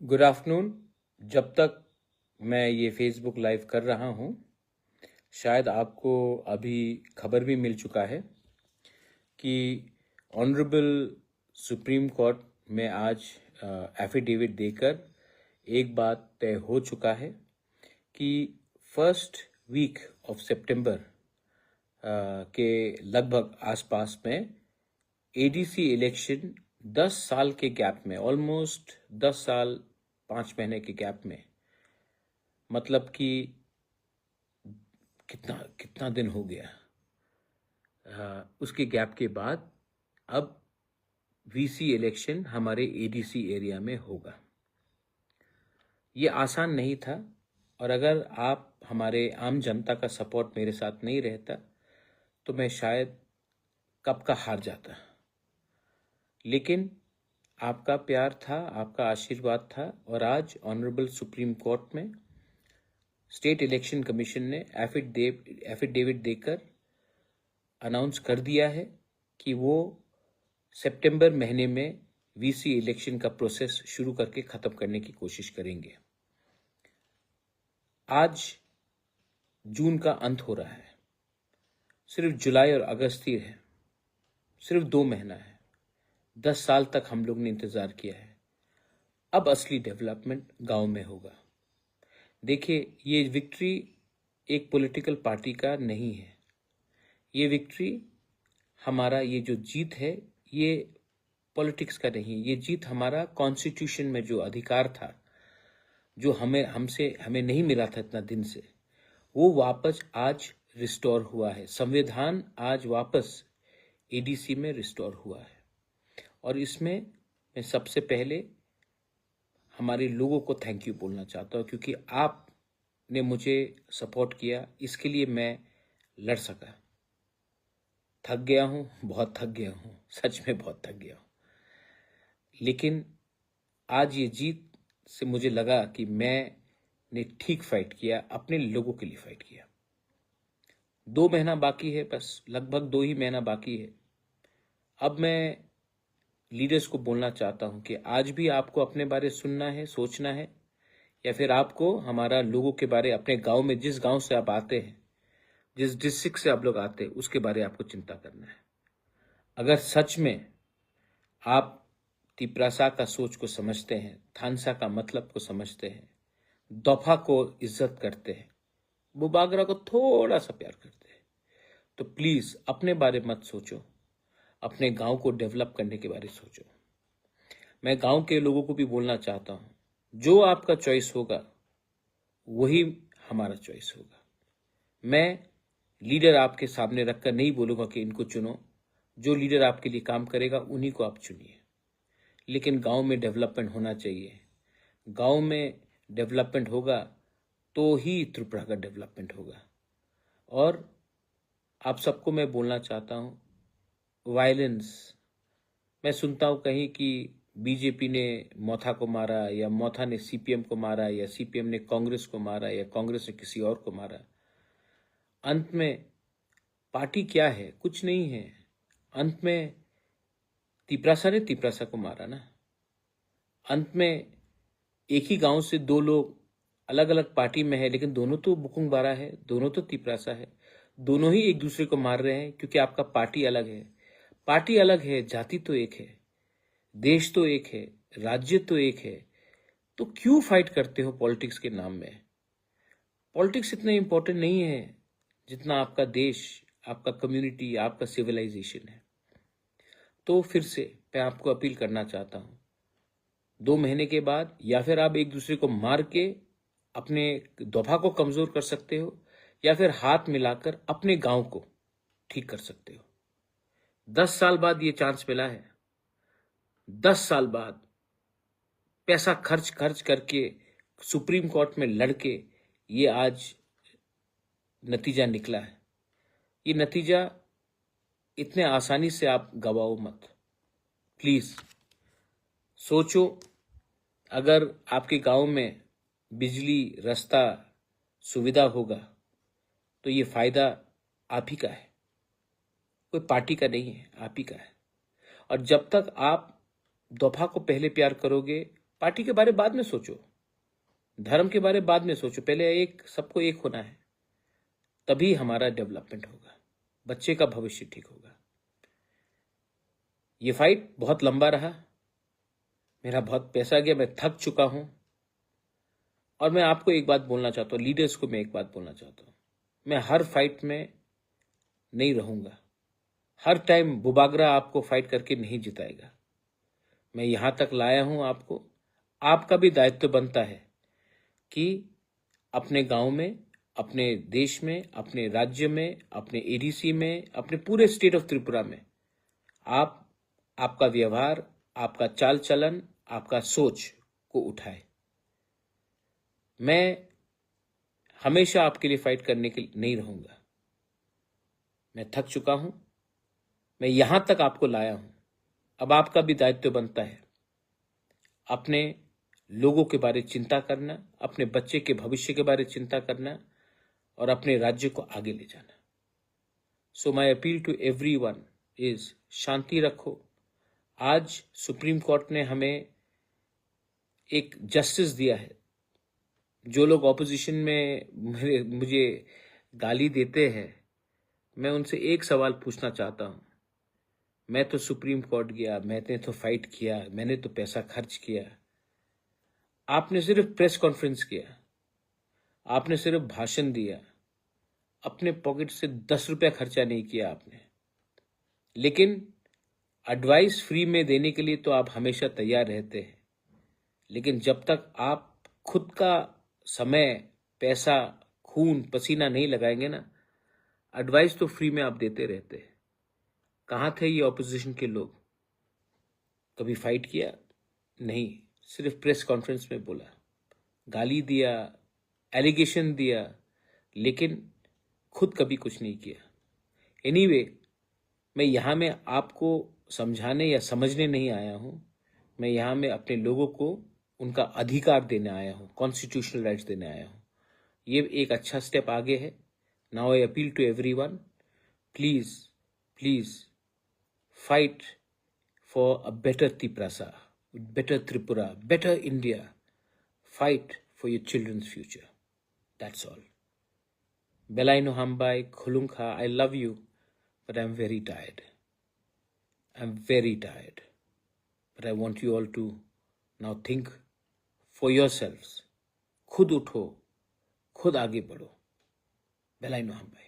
Good afternoon. जब तक मैं ये फेसबुक लाइव कर रहा हूँ, शायद आपको अभी खबर भी मिल चुका है कि ऑनरेबल सुप्रीम कोर्ट में आज एफिडेविट देकर एक बात तय हो चुका है कि फर्स्ट वीक ऑफ सितंबर के लगभग आसपास में एडीसी इलेक्शन 10 साल के गैप में, ऑलमोस्ट 10 साल 5 महीने के गैप में, मतलब कि कितना कितना दिन हो गया, उसके गैप के बाद अब वीसी इलेक्शन हमारे एडीसी एरिया में होगा। ये आसान नहीं था और अगर आप हमारे आम जनता का सपोर्ट मेरे साथ नहीं रहता तो मैं शायद कब का हार जाता। लेकिन आपका प्यार था, आपका आशीर्वाद था और आज ऑनरेबल सुप्रीम कोर्ट में स्टेट इलेक्शन कमीशन ने एफिडेविट देकर अनाउंस कर दिया है कि वो सितंबर महीने में वीसी इलेक्शन का प्रोसेस शुरू करके ख़त्म करने की कोशिश करेंगे। आज जून का अंत हो रहा है, सिर्फ जुलाई और अगस्त ही है, सिर्फ 2 महीना है। 10 साल तक हम लोग ने इंतज़ार किया है। अब असली डेवलपमेंट गांव में होगा। देखिए, ये विक्ट्री एक पॉलिटिकल पार्टी का नहीं है। ये विक्ट्री, हमारा ये जो जीत है, ये पॉलिटिक्स का नहीं। ये जीत हमारा कॉन्स्टिट्यूशन में जो अधिकार था, जो हमें नहीं मिला था इतना दिन से, वो वापस आज रिस्टोर हुआ है। संविधान आज वापस एडीसी में रिस्टोर हुआ है और इसमें मैं सबसे पहले हमारे लोगों को थैंक यू बोलना चाहता हूँ, क्योंकि आपने मुझे सपोर्ट किया। इसके लिए मैं लड़ सका। थक गया हूँ, बहुत थक गया हूँ, सच में बहुत थक गया हूँ। लेकिन आज ये जीत से मुझे लगा कि मैंने ठीक फाइट किया, अपने लोगों के लिए फाइट किया। 2 महीना बाकी है, बस लगभग 2 ही महीना बाकी है। अब मैं लीडर्स को बोलना चाहता हूं कि आज भी आपको अपने बारे सुनना है, सोचना है, या फिर आपको हमारा लोगों के बारे, अपने गांव में, जिस गांव से आप आते हैं, जिस डिस्ट्रिक्ट से आप लोग आते हैं, उसके बारे आपको चिंता करना है। अगर सच में आप तिप्रासा का सोच को समझते हैं, थानसा का मतलब को समझते हैं, दफा को इज्जत करते हैं, बुबागरा को थोड़ा सा प्यार करते हैं, तो प्लीज अपने बारे मत सोचो, अपने गांव को डेवलप करने के बारे सोचो। मैं गांव के लोगों को भी बोलना चाहता हूं, जो आपका चॉइस होगा वही हमारा चॉइस होगा। मैं लीडर आपके सामने रखकर नहीं बोलूंगा कि इनको चुनो। जो लीडर आपके लिए काम करेगा उन्हीं को आप चुनिए। लेकिन गांव में डेवलपमेंट होना चाहिए। गांव में डेवलपमेंट होगा तो ही त्रिपुरा का डेवलपमेंट होगा। और आप सबको मैं बोलना चाहता हूं, वायलेंस, मैं सुनता हूं कहीं कि बीजेपी ने मोथा को मारा, या मोथा ने सीपीएम को मारा, या सीपीएम ने कांग्रेस को मारा, या कांग्रेस ने किसी और को मारा। अंत में पार्टी क्या है? कुछ नहीं है। अंत में तिप्रासा ने तिप्रासा को मारा ना। अंत में एक ही गांव से 2 लोग अलग अलग पार्टी में है, लेकिन दोनों तो बुकुंग बारा है, दोनों तो तिप्रासा है। दोनों ही एक दूसरे को मार रहे हैं क्योंकि आपका पार्टी अलग है। पार्टी अलग है, जाति तो एक है, देश तो एक है, राज्य तो एक है। तो क्यों फाइट करते हो पॉलिटिक्स के नाम में? पॉलिटिक्स इतना इंपॉर्टेंट नहीं है जितना आपका देश, आपका कम्युनिटी, आपका सिविलाइजेशन है। तो फिर से मैं आपको अपील करना चाहता हूं, 2 महीने के बाद या फिर आप एक दूसरे को मार के अपने दफा को कमजोर कर सकते हो, या फिर हाथ मिलाकर अपने गांव को ठीक कर सकते हो। 10 साल बाद ये चांस मिला है। 10 साल बाद पैसा खर्च करके सुप्रीम कोर्ट में लड़के ये आज नतीजा निकला है। ये नतीजा इतने आसानी से आप गवाओ मत। प्लीज सोचो, अगर आपके गांव में बिजली, रास्ता, सुविधा होगा तो ये फायदा आप ही का है, कोई पार्टी का नहीं है, आप ही का है। और जब तक आप दफा को पहले प्यार करोगे, पार्टी के बारे बाद में सोचो, धर्म के बारे बाद में सोचो, पहले सबको एक होना है, तभी हमारा डेवलपमेंट होगा, बच्चे का भविष्य ठीक होगा। ये फाइट बहुत लंबा रहा, मेरा बहुत पैसा गया, मैं थक चुका हूं। और मैं आपको एक बात बोलना चाहता हूं, लीडर्स को मैं एक बात बोलना चाहता हूं, मैं हर फाइट में नहीं रहूंगा, हर टाइम बुबागरा आपको फाइट करके नहीं जिताएगा। मैं यहां तक लाया हूं आपको, आपका भी दायित्व बनता है कि अपने गांव में, अपने देश में, अपने राज्य में, अपने एडीसी में, अपने पूरे स्टेट ऑफ त्रिपुरा में आपका व्यवहार, आपका चाल चलन, आपका सोच को उठाए। मैं हमेशा आपके लिए फाइट करने के लिए नहीं रहूंगा, मैं थक चुका हूं, मैं यहां तक आपको लाया हूं, अब आपका भी दायित्व बनता है अपने लोगों के बारे चिंता करना, अपने बच्चे के भविष्य के बारे चिंता करना और अपने राज्य को आगे ले जाना। So my appeal to everyone is शांति रखो। आज सुप्रीम कोर्ट ने हमें एक जस्टिस दिया है। जो लोग ऑपोजिशन में मुझे गाली देते हैं, मैं उनसे एक सवाल पूछना चाहता हूं। मैं तो सुप्रीम कोर्ट गया, मैंने तो फाइट किया, मैंने तो पैसा खर्च किया, आपने सिर्फ प्रेस कॉन्फ्रेंस किया, आपने सिर्फ भाषण दिया, अपने पॉकेट से 10 रुपया खर्चा नहीं किया आपने। लेकिन एडवाइस फ्री में देने के लिए तो आप हमेशा तैयार रहते हैं, लेकिन जब तक आप खुद का समय, पैसा, खून पसीना नहीं लगाएंगे ना, एडवाइस तो फ्री में आप देते रहते हैं। कहाँ थे ये ऑपोजिशन के लोग? कभी फाइट किया? नहीं, सिर्फ प्रेस कॉन्फ्रेंस में बोला, गाली दिया, एलिगेशन दिया, लेकिन खुद कभी कुछ नहीं किया। एनीवे, मैं यहाँ में आपको समझाने या समझने नहीं आया हूँ, मैं यहाँ में अपने लोगों को उनका अधिकार देने आया हूँ, कॉन्स्टिट्यूशनल राइट्स देने आया हूँ। ये एक अच्छा स्टेप आगे है। Now I appeal to everyone, please please fight for a better Tiprasa, better Tripura, better India. Fight for your children's future. That's all. Belaino Hambai, Khulunkha, I love you, but I'm very tired. I'm very tired. But I want you all to now think for yourselves. खुद उठो, खुद आगे बढ़ो. Belaino Hambai.